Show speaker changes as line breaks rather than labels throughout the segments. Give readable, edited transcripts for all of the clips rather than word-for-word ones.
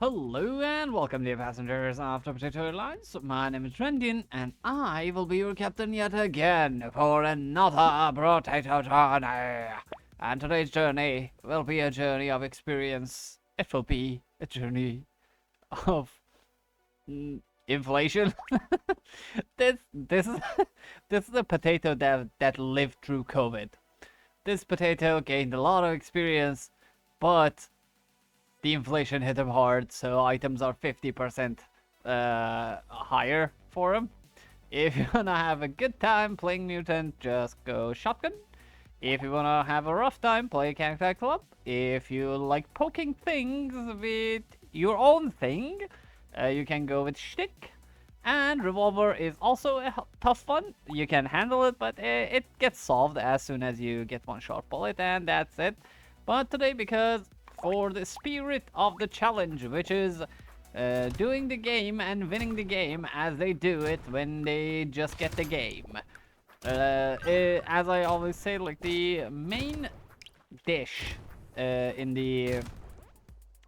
Hello and welcome dear passengers of the Brotato Airlines. My name is Trendian and I will be your captain yet again for another Brotato journey. And today's journey will be a journey of experience. It will be a journey of inflation. this is this is a potato that lived through COVID. This potato gained a lot of experience, but the inflation hit him hard, so items are 50% higher for him. If you wanna have a good time playing Mutant, just go shotgun. If you wanna have a rough time, play Character Club. If you like poking things with your own thing, you can go with Shtick. And Revolver is also a tough one. You can handle it, but it gets solved as soon as you get one short bullet, and that's it. But today, because for the spirit of the challenge, which is doing the game and winning the game as they do it when they just get the game. As I always say, like the main dish in the,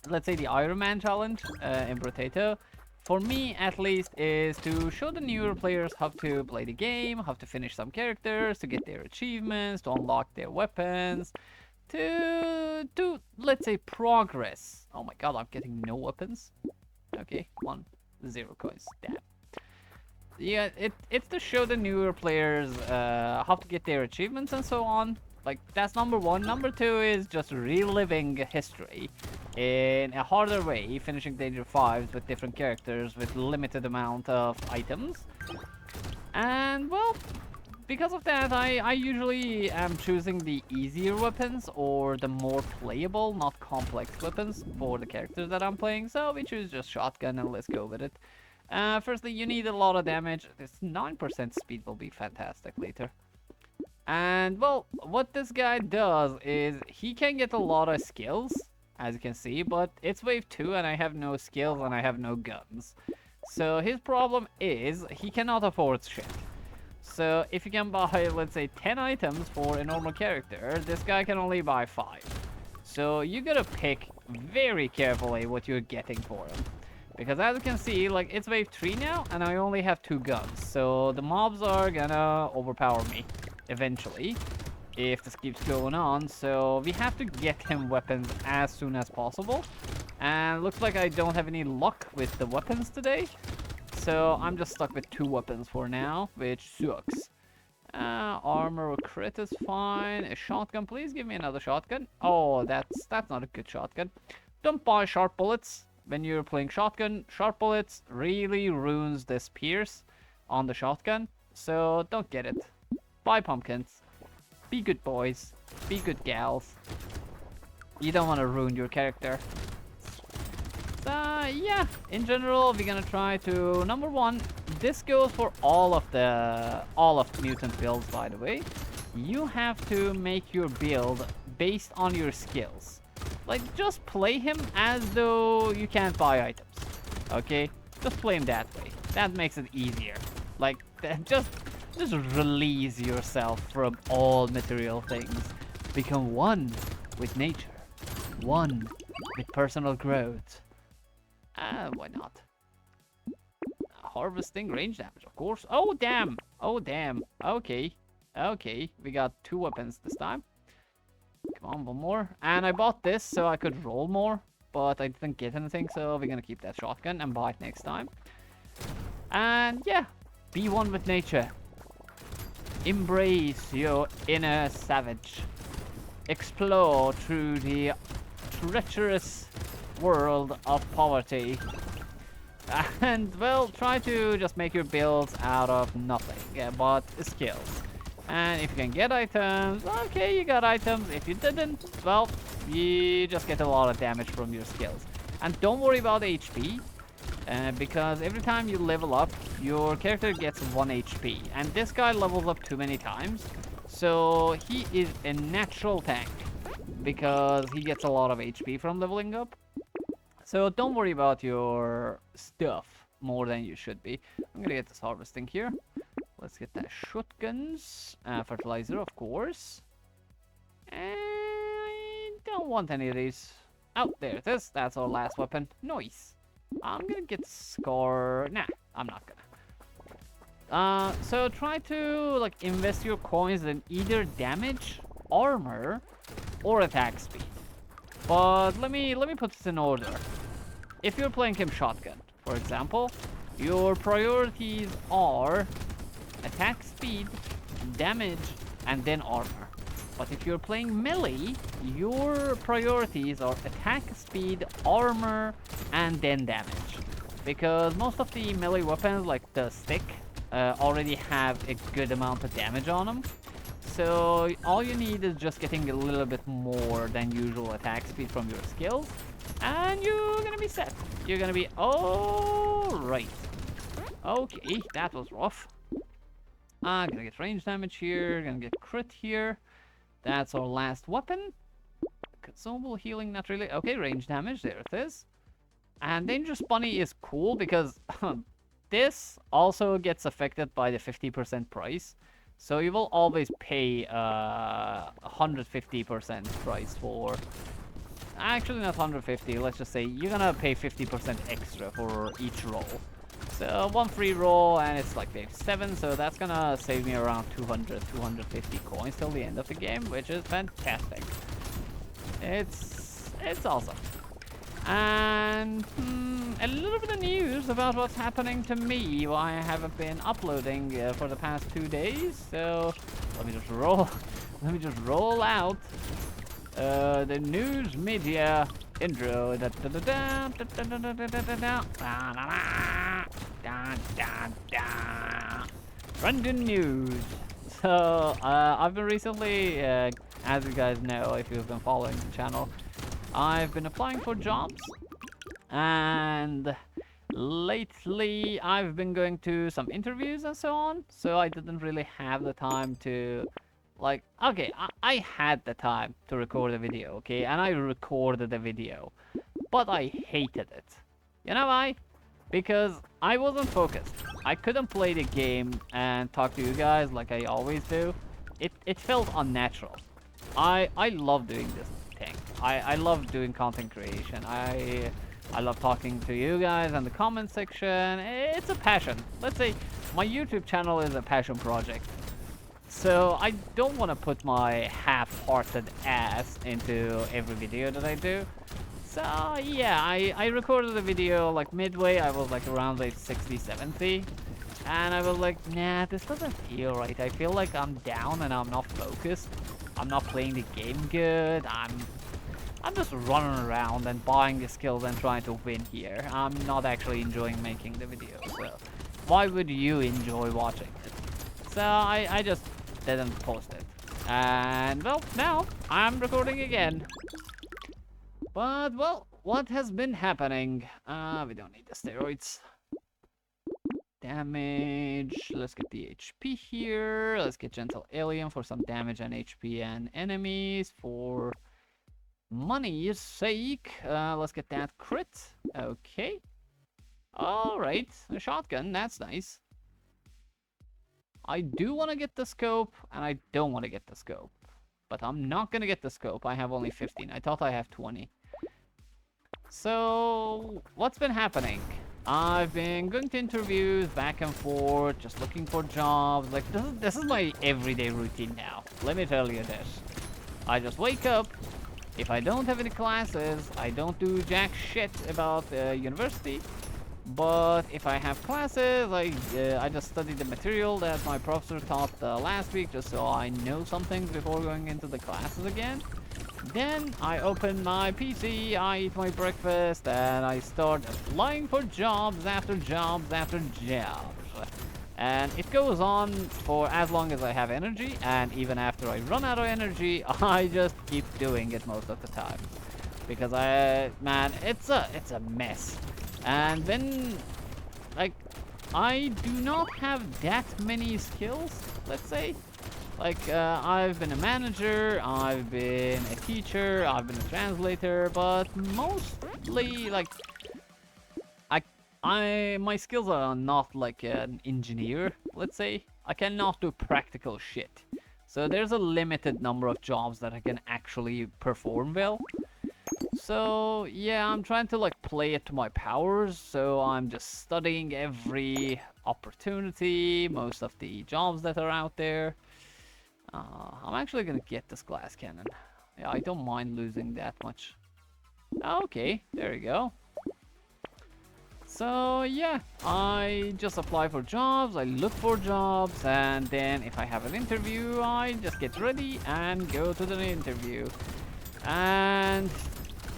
let's say, the Ironman challenge in Brotato, for me at least, is to show the newer players how to play the game, how to finish some characters, to get their achievements, to unlock their weapons, to let's say progress. Oh my god, I'm getting no weapons. Okay, 0 coins. Damn. Yeah, it's to show the newer players how to get their achievements and so on. Like, that's number one. Number two is just reliving history in a harder way, finishing Danger 5s with different characters with limited amount of items. And, well, because of that, I usually am choosing the easier weapons or the more playable, not complex weapons for the characters that I'm playing. So we choose just shotgun and let's go with it. Firstly, you need a lot of damage. This 9% speed will be fantastic later. And, well, what this guy does is he can get a lot of skills, as you can see, but it's wave 2 and I have no skills and I have no guns. So his problem is he cannot afford shit. So if you can buy, let's say, 10 items for a normal character, this guy can only buy 5. So you gotta pick very carefully what you're getting for him. Because as you can see, like, it's wave 3 now, and I only have 2 guns. So the mobs are gonna overpower me eventually if this keeps going on. So we have to get him weapons as soon as possible. And looks like I don't have any luck with the weapons today. So I'm just stuck with 2 weapons for now, which sucks. Armor or crit is fine. A shotgun, please give me another shotgun. Oh, that's not a good shotgun. Don't buy sharp bullets when you're playing shotgun. Sharp bullets really ruins this pierce on the shotgun. So don't get it. Buy pumpkins. Be good boys. Be good gals. You don't want to ruin your character. So yeah, in general, we're gonna try to, number one, this goes for all of mutant builds, by the way. You have to make your build based on your skills. Like, just play him as though you can't buy items. Okay? Just play him that way. That makes it easier. Like, just release yourself from all material things. Become one with nature. One with personal growth. Why not? Harvesting range damage, of course. Oh, damn. Oh, damn. Okay. Okay. We got 2 weapons this time. Come on, one more. And I bought this so I could roll more, but I didn't get anything, so we're gonna keep that shotgun and buy it next time. And yeah, be one with nature. Embrace your inner savage. Explore through the treacherous world of poverty. And, well, try to just make your builds out of nothing, but skills. And if you can get items, okay, you got items. If you didn't, well, you just get a lot of damage from your skills. And don't worry about HP, because every time you level up, your character gets 1 HP. And this guy levels up too many times, so he is a natural tank, because he gets a lot of HP from leveling up. So don't worry about your stuff more than you should be. I'm gonna get this harvesting here. Let's get that shotguns. Fertilizer, of course. And I don't want any of these. Oh, there it is. That's our last weapon. Nice. I'm gonna get score. Nah, I'm not gonna. So try to like invest your coins in either damage, armor, or attack speed. But let me put this in order. If you're playing him shotgun, for example, your priorities are attack speed, damage, and then armor. But if you're playing melee, your priorities are attack speed, armor, and then damage. Because most of the melee weapons, like the stick, already have a good amount of damage on them. So all you need is just getting a little bit more than usual attack speed from your skills, and you're gonna be set. You're gonna be alright. Okay, that was rough. Gonna get range damage here, gonna get crit here. That's our last weapon. Consumable healing, not really. Okay, range damage, there it is. And Dangerous Bunny is cool because this also gets affected by the 50% price. So you will always pay 150% price for... Actually, not 150, let's just say you're gonna pay 50% extra for each roll. So one free roll and it's like wave 7, so that's gonna save me around 200, 250 coins till the end of the game, which is fantastic. It's awesome. And a little bit of news about what's happening to me. Well, I haven't been uploading for the past 2 days, so let me just roll. Let me just roll out the news media intro. Random news. So I've been recently, as you guys know, if you've been following the channel, I've been applying for jobs, and lately I've been going to some interviews and so on, so I didn't really have the time to, like, okay, I had the time to record a video, okay, and I recorded a video, but I hated it. You know why? Because I wasn't focused. I couldn't play the game and talk to you guys like I always do. It felt unnatural. I love doing this thing. I love doing content creation. I love talking to you guys in the comment section. It's a passion. Let's say my YouTube channel is a passion project. So I don't want to put my half-hearted ass into every video that I do. So yeah, I recorded the video like midway. I was like around like 60, 70. And I was like, nah, this doesn't feel right. I feel like I'm down and I'm not focused. I'm not playing the game good. I'm just running around and buying the skills and trying to win here. I'm not actually enjoying making the video, so why would you enjoy watching it? So I just didn't post it. And well, now I'm recording again. But well, what has been happening? We don't need the steroids. Damage. Let's get the HP here. Let's get Gentle Alien for some damage and HP and enemies for money's sake. Let's get that crit. Okay. Alright. A shotgun. That's nice. I do want to get the scope, and I don't want to get the scope. But I'm not going to get the scope. I have only 15. I thought I have 20. So, what's been happening? I've been going to interviews back and forth, just looking for jobs. Like, this is my everyday routine now. Let me tell you this. I just wake up. If I don't have any classes, I don't do jack shit about university. But if I have classes, I just study the material that my professor taught last week, just so I know some things before going into the classes again. Then I open my PC, I eat my breakfast, and I start applying for jobs after jobs after jobs. And it goes on for as long as I have energy, and even after I run out of energy, I just keep doing it most of the time. Because man, it's a mess. And then, like, I do not have that many skills, let's say. Like, I've been a manager, I've been a teacher, I've been a translator, but mostly, like, my skills are not like an engineer, let's say. I cannot do practical shit. So there's a limited number of jobs that I can actually perform well. So yeah, I'm trying to like play it to my powers. So I'm just studying every opportunity, most of the jobs that are out there. I'm actually gonna get this glass cannon. Yeah, I don't mind losing that much. Okay, there you go. So yeah, I just apply for jobs, I look for jobs, and then if I have an interview, I just get ready and go to the interview. And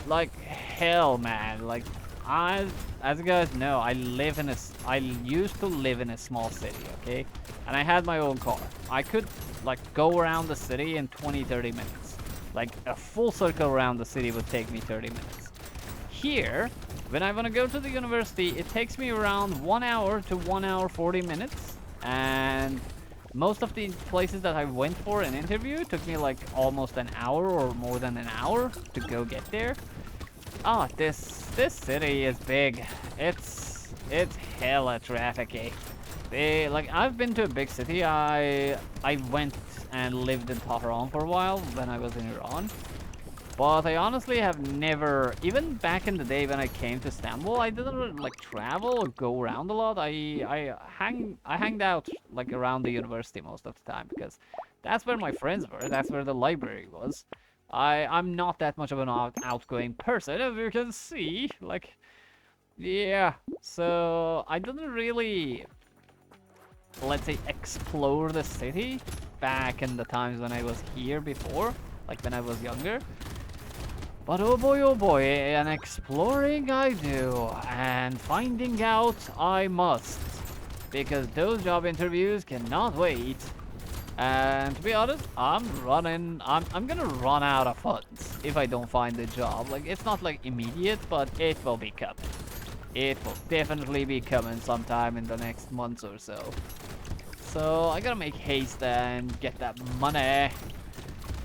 like hell, man, like I, as you guys know, I used to live in a small city, okay? And I had my own car. I could like go around the city in 20-30 minutes. Like a full circle around the city would take me 30 minutes. Here, when I want to go to the university, it takes me around 1 hour to 1 hour 40 minutes. And most of the places that I went for an interview took me like almost an hour or more than an hour to go get there. Ah, this city is big. It's hella trafficy. Like I've been to a big city. I went and lived in Tehran for a while when I was in Iran. But I honestly have never, even back in the day when I came to Istanbul, I didn't really, like travel or go around a lot. I hanged out like around the university most of the time because that's where my friends were. That's where the library was. I'm not that much of an outgoing person, as you can see. Like, yeah. So I didn't really, let's say, explore the city back in the times when I was here before, like when I was younger. But oh boy, and exploring I do, and finding out I must. Because those job interviews cannot wait. And to be honest, I'm gonna run out of funds if I don't find a job. Like, it's not like immediate, but it will be coming. It will definitely be coming sometime in the next months or so. So I gotta make haste and get that money.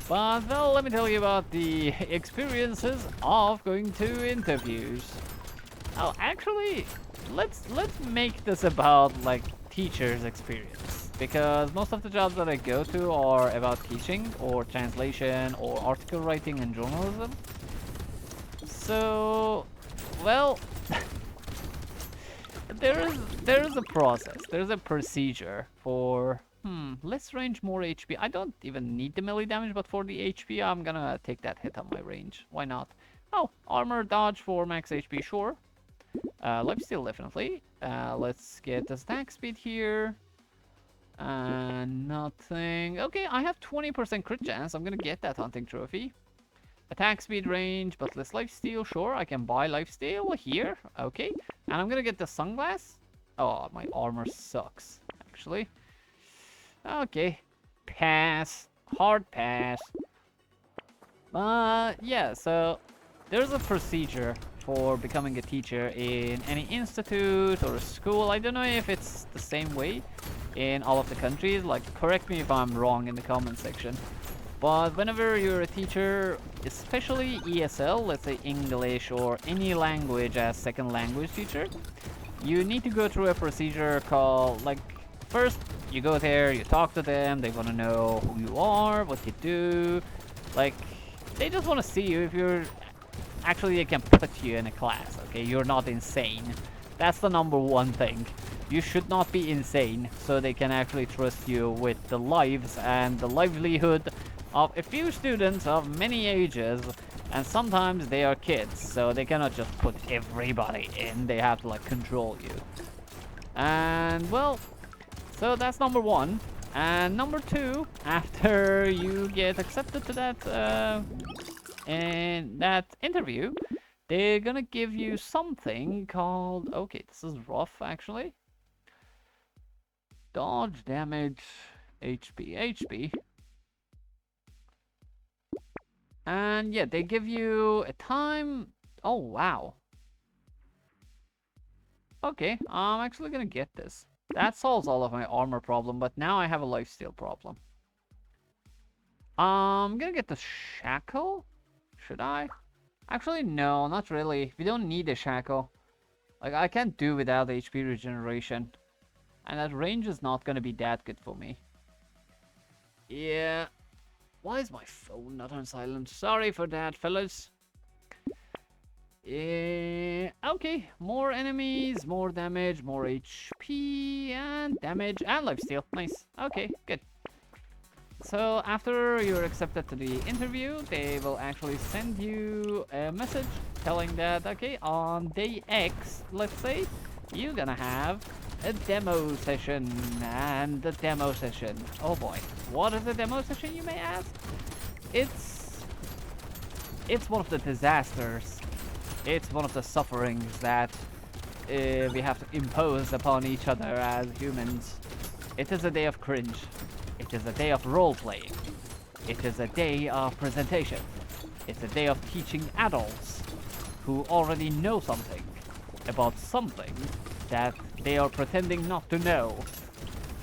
But well, let me tell you about the experiences of going to interviews. Oh, actually, let's make this about like teachers' experience because most of the jobs that I go to are about teaching or translation or article writing and journalism. So, well, there is a process. There's a procedure for less range, more HP. I don't even need the melee damage, but for the HP, I'm gonna take that hit on my range. Why not? Oh, armor dodge for max HP, sure. Lifesteal, definitely. Let's get the stack speed here. Nothing. Okay, I have 20% crit chance. I'm gonna get that hunting trophy. Attack speed, range, but less lifesteal. Sure, I can buy lifesteal here. Okay, and I'm gonna get the sunglass. Oh, my armor sucks, actually. Okay, pass. Hard pass. Yeah, so there's a procedure for becoming a teacher in any institute or a school. I don't know if it's the same way in all of the countries. Like, correct me if I'm wrong in the comment section. But whenever you're a teacher, especially ESL, let's say English or any language as second language teacher, you need to go through a procedure called, like, first you go there, you talk to them, they want to know who you are, what you do, like, they just want to see you if you're, actually they can put you in a class, okay, you're not insane. That's the number one thing. You should not be insane, so they can actually trust you with the lives and the livelihood of a few students of many ages, and sometimes they are kids, so they cannot just put everybody in, they have to like control you. And well, so that's number one. And number two, after you get accepted to that in that interview, they're gonna give you something called, okay, this is rough actually. Dodge, damage, HP. And yeah, they give you a time. Oh, wow. Okay, I'm actually gonna get this. That solves all of my armor problem, but now I have a lifesteal problem. I'm gonna get the shackle? Should I? Actually, no, not really. We don't need a shackle. Like, I can't do without HP regeneration. And that range is not gonna be that good for me. Yeah. Why is my phone not on silent? Sorry for that, fellas. Okay, more enemies, more damage, more HP, and damage, and lifesteal. Nice. Okay, good. So after you're accepted to the interview, they will actually send you a message telling that, okay, on day X, let's say, you're gonna have a demo session. And the demo session, oh boy, what is a demo session, you may ask? It's one of the disasters. It's one of the sufferings that we have to impose upon each other as humans. It is a day of cringe. It is a day of role-playing. It is a day of presentation. It's a day of teaching adults who already know something about something that they are pretending not to know.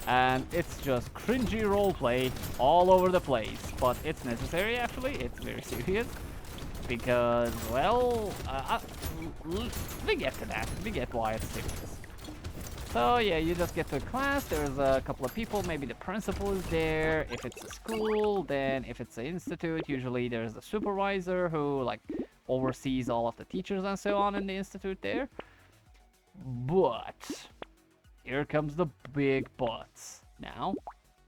And it's just cringy roleplay all over the place. But it's necessary, actually. It's very serious. Because, well, we get to that. We get why it's serious. So yeah, you just get to a class, there's a couple of people, maybe the principal is there. If it's a school, then if it's an institute, usually there's a supervisor who like oversees all of the teachers and so on in the institute there. But here comes the big buts. Now,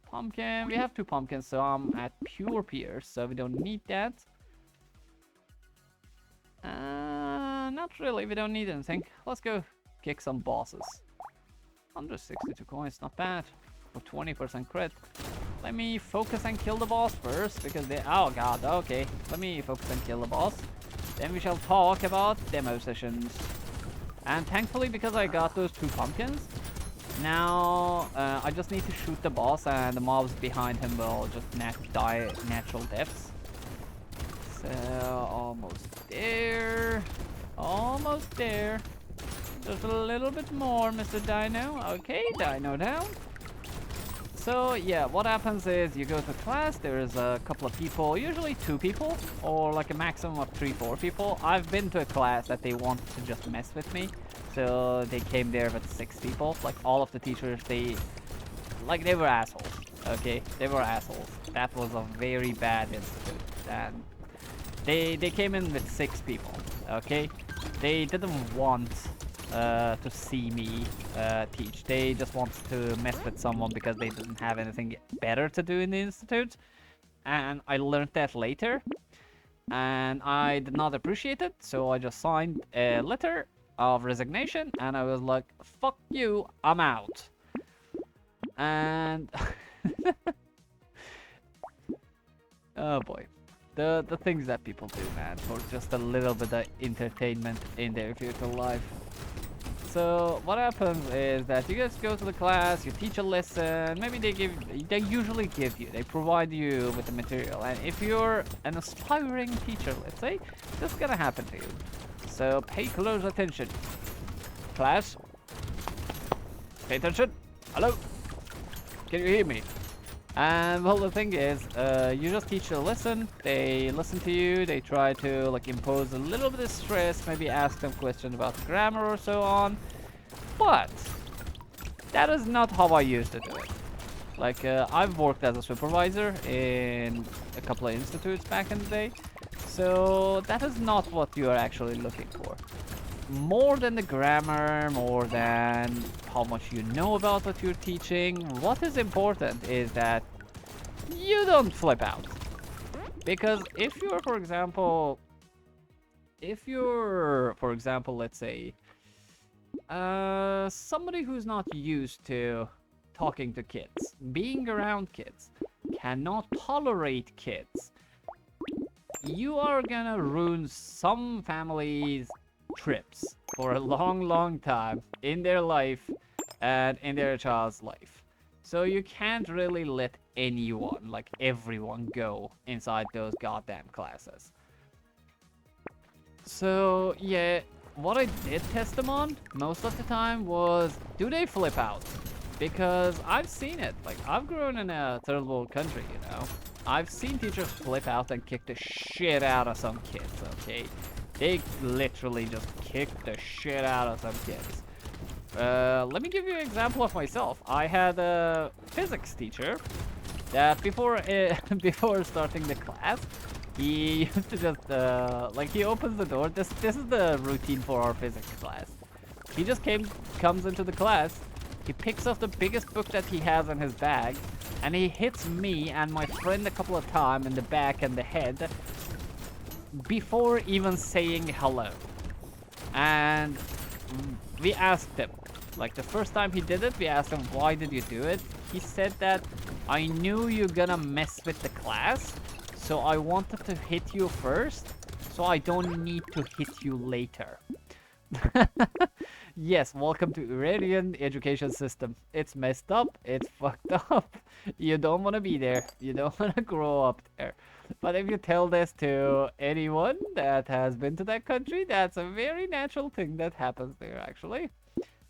pumpkin, we have 2 pumpkins, so I'm at pure pierce, so we don't need that. Not really, we don't need anything. Let's go kick some bosses. 162 coins, not bad. For 20% crit. Let me focus and kill the boss first, because they... Oh god, okay. Let me focus and kill the boss. Then we shall talk about demo sessions. And thankfully, because I got those 2 pumpkins, now I just need to shoot the boss and the mobs behind him will just die natural deaths. So, almost there. Almost there. Just a little bit more, Mr. Dino. Okay, Dino down. So, yeah, what happens is you go to class, there's a couple of people, usually 2 people, or like a maximum of 3-4 people. I've been to a class that they wanted to just mess with me, so they came there with 6 people. Like, all of the teachers, they were assholes, okay? They were assholes. That was a very bad institute, and they came in with 6 people, okay? They didn't want to see me teach. They just wanted to mess with someone because they didn't have anything better to do in the institute. And I learned that later. And I did not appreciate it, so I just signed a letter of resignation. And I was like, fuck you, I'm out. And... oh boy. The things that people do, man, for just a little bit of entertainment in their future life. So what happens is that you guys go to the class, you teach a lesson, maybe they usually give you, they provide you with the material, and if you're an aspiring teacher, let's say, this is gonna happen to you. So pay close attention. Class, pay attention. Hello? Can you hear me? And well, the thing is, you just teach a lesson, they listen to you, they try to like impose a little bit of stress, maybe ask some questions about grammar or so on. But that is not how I used to do it. Like, I've worked as a supervisor in a couple of institutes back in the day, so that is not what you are actually looking for. More than the grammar, more than how much you know about what you're teaching, what is important is that you don't flip out. Because if you're, for example, let's say, somebody who's not used to talking to kids, being around kids, cannot tolerate kids, you are gonna ruin some families' trips for a long time in their life and in their child's life. So you can't really let anyone, like everyone, go inside those goddamn classes. So yeah, what I did test them on most of the time was, do they flip out? Because I've seen it. Like, I've grown in a third world country, you know. I've seen teachers flip out and kick the shit out of some kids, okay? They literally just kick the shit out of some kids. Let me give you an example of myself. I had a physics teacher that before starting the class, He used to just like he opens the door. This is the routine for our physics class. He just comes into the class. He picks up the biggest book that he has in his bag, and he hits me and my friend a couple of times in the back and the head before even saying hello. And we asked him, like the first time he did it, we asked him, why did you do it? He said that I knew you're gonna mess with the class, so I wanted to hit you first, so I don't need to hit you later. Yes, welcome to Iranian education system. It's messed up, it's fucked up. You don't want to be there. You don't want to grow up there. But if you tell this to anyone that has been to that country, that's a very natural thing that happens there, actually.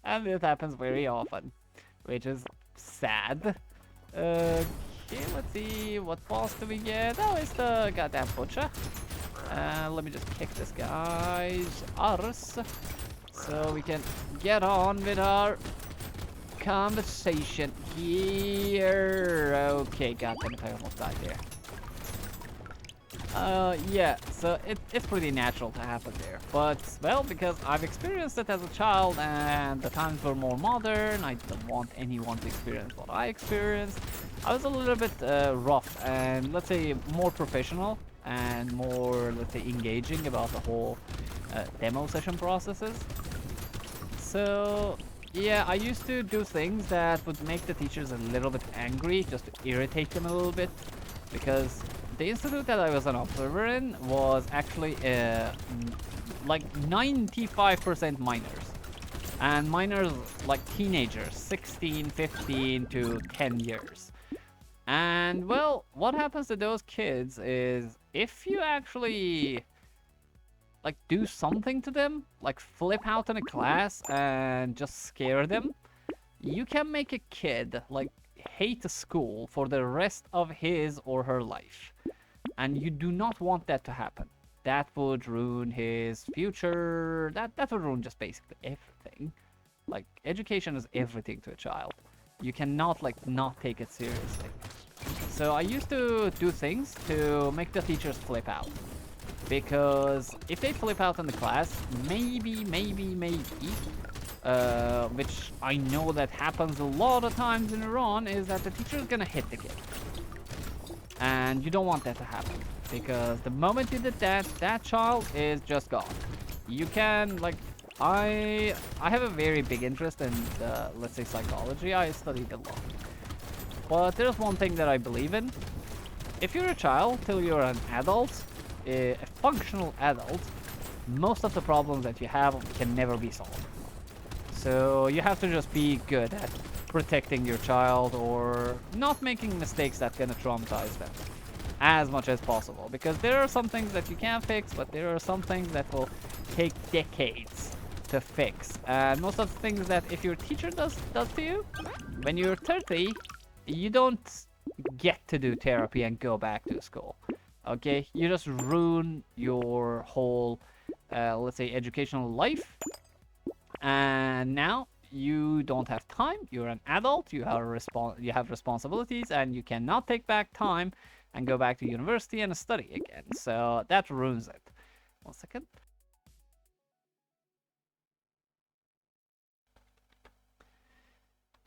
And it happens very often, which is sad. Okay, let's see, what boss do we get? Oh, it's the goddamn butcher. Let me just kick this guy's arse so we can get on with our conversation here. Okay, goddamn it, I almost died there. Yeah, so it's pretty natural to happen there. But, well, because I've experienced it as a child and the times were more modern, I don't want anyone to experience what I experienced. I was a little bit rough and, let's say, more professional and more, let's say, engaging about the whole demo session processes. So, yeah, I used to do things that would make the teachers a little bit angry, just to irritate them a little bit, because the institute that I was an observer in was actually like 95% minors. And minors like teenagers, 16, 15 to 10 years. And well, what happens to those kids is if you actually like do something to them, like flip out in a class and just scare them, you can make a kid like hate a school for the rest of his or her life. And you do not want that to happen. That would ruin his future. That would ruin just basically everything. Like, education is everything to a child. You cannot, like, not take it seriously. So I used to do things to make the teachers flip out. Because if they flip out in the class, maybe, which I know that happens a lot of times in Iran, is that the teacher is gonna hit the kid. And you don't want that to happen, because the moment you did that, that child is just gone. You can, like, I have a very big interest in, let's say, psychology. I studied a lot. But there's one thing that I believe in. If you're a child till you're an adult, a functional adult, most of the problems that you have can never be solved. So you have to just be good at protecting your child or not making mistakes that's gonna traumatize them as much as possible, because there are some things that you can fix, but there are some things that will take decades to fix. And most of the things that if your teacher does to you when you're 30, you don't get to do therapy and go back to school. Okay, you just ruin your whole let's say educational life, and now you don't have time. You're an adult, you have responsibilities, and you cannot take back time and go back to university and study again. So that ruins it. 1 second.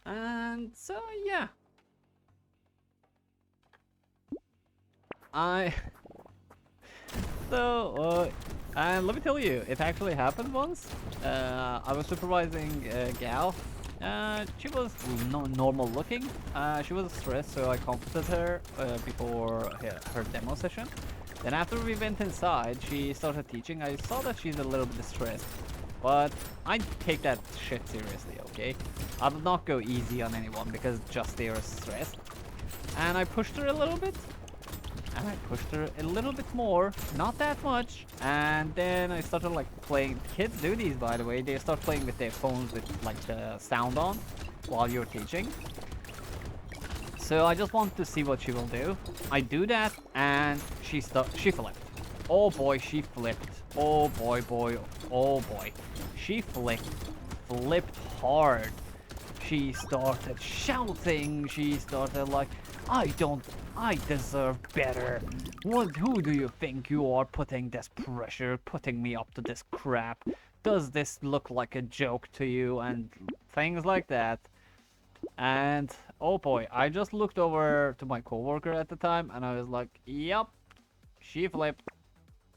And so yeah, and let me tell you, it actually happened once. I was supervising a gal. She was normal looking. She was stressed, so I comforted her before her demo session. Then after we went inside, she started teaching. I saw that she's a little bit stressed, but I take that shit seriously, okay? I will not go easy on anyone because just they are stressed. And I pushed her a little bit. And I pushed her a little bit more, not that much, and then I started like playing. Kids do these, by the way. They start playing with their phones with like the sound on while you're teaching. So I just want to see what she will do. I do that, and she flipped. Oh boy, she flipped. Oh boy, oh boy. She flipped hard. She started shouting. She started like, I I deserve better. Who do you think you are putting this pressure, putting me up to this crap? Does this look like a joke to you? And things like that. And oh boy, I just looked over to my coworker at the time and I was like, yup, she flipped.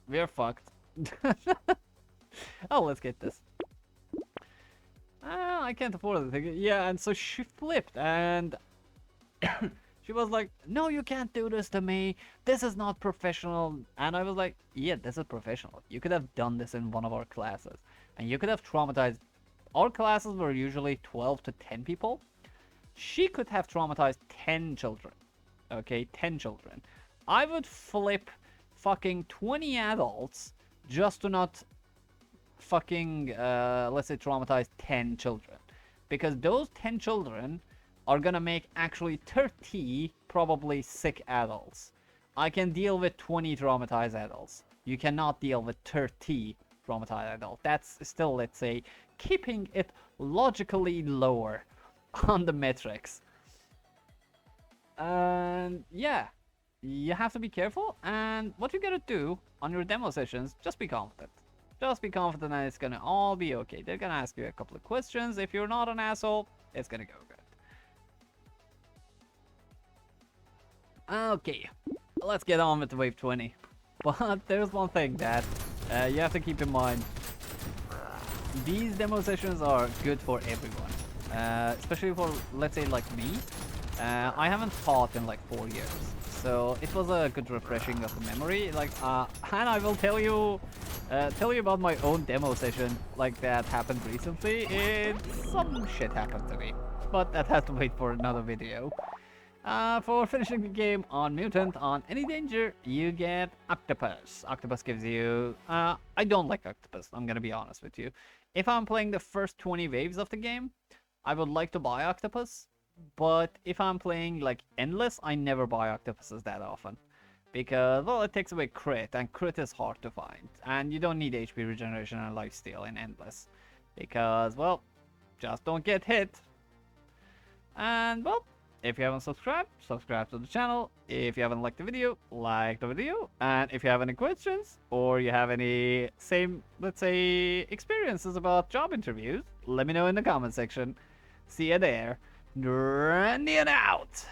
We're fucked. Oh, let's get this. I can't afford the ticket. Yeah, and so she flipped and she was like, no, you can't do this to me. This is not professional. And I was like, yeah, this is professional. You could have done this in one of our classes. And you could have traumatized. Our classes were usually 12 to 10 people. She could have traumatized 10 children. Okay, 10 children. I would flip fucking 20 adults just to not fucking, let's say, traumatize 10 children. Because those 10 children are gonna make actually 30 probably sick adults. I can deal with 20 traumatized adults. You cannot deal with 30 traumatized adults. That's still, let's say, keeping it logically lower on the metrics. And yeah, you have to be careful. And what you gotta do on your demo sessions, just be confident. Just be confident that it's gonna all be okay. They're gonna ask you a couple of questions. If you're not an asshole, it's gonna go good. Okay, let's get on with the wave 20. But there's one thing that you have to keep in mind. These demo sessions are good for everyone. Especially for, let's say, like me. I haven't taught in like 4 years. So it was a good refreshing of the memory. Like, and I will tell you about my own demo session like that happened recently. Some shit happened to me. But that has to wait for another video. For finishing the game on Mutant, on any danger, you get Octopus. Octopus gives you... I don't like Octopus, I'm gonna be honest with you. If I'm playing the first 20 waves of the game, I would like to buy Octopus. But if I'm playing, like, Endless, I never buy Octopuses that often. Because, well, it takes away crit, and crit is hard to find. And you don't need HP regeneration and lifesteal in Endless. Because, well, just don't get hit. And, well... If you haven't subscribed, subscribe to the channel. If you haven't liked the video, like the video. And if you have any questions, or you have any same, let's say, experiences about job interviews, let me know in the comment section. See you there. Randy out!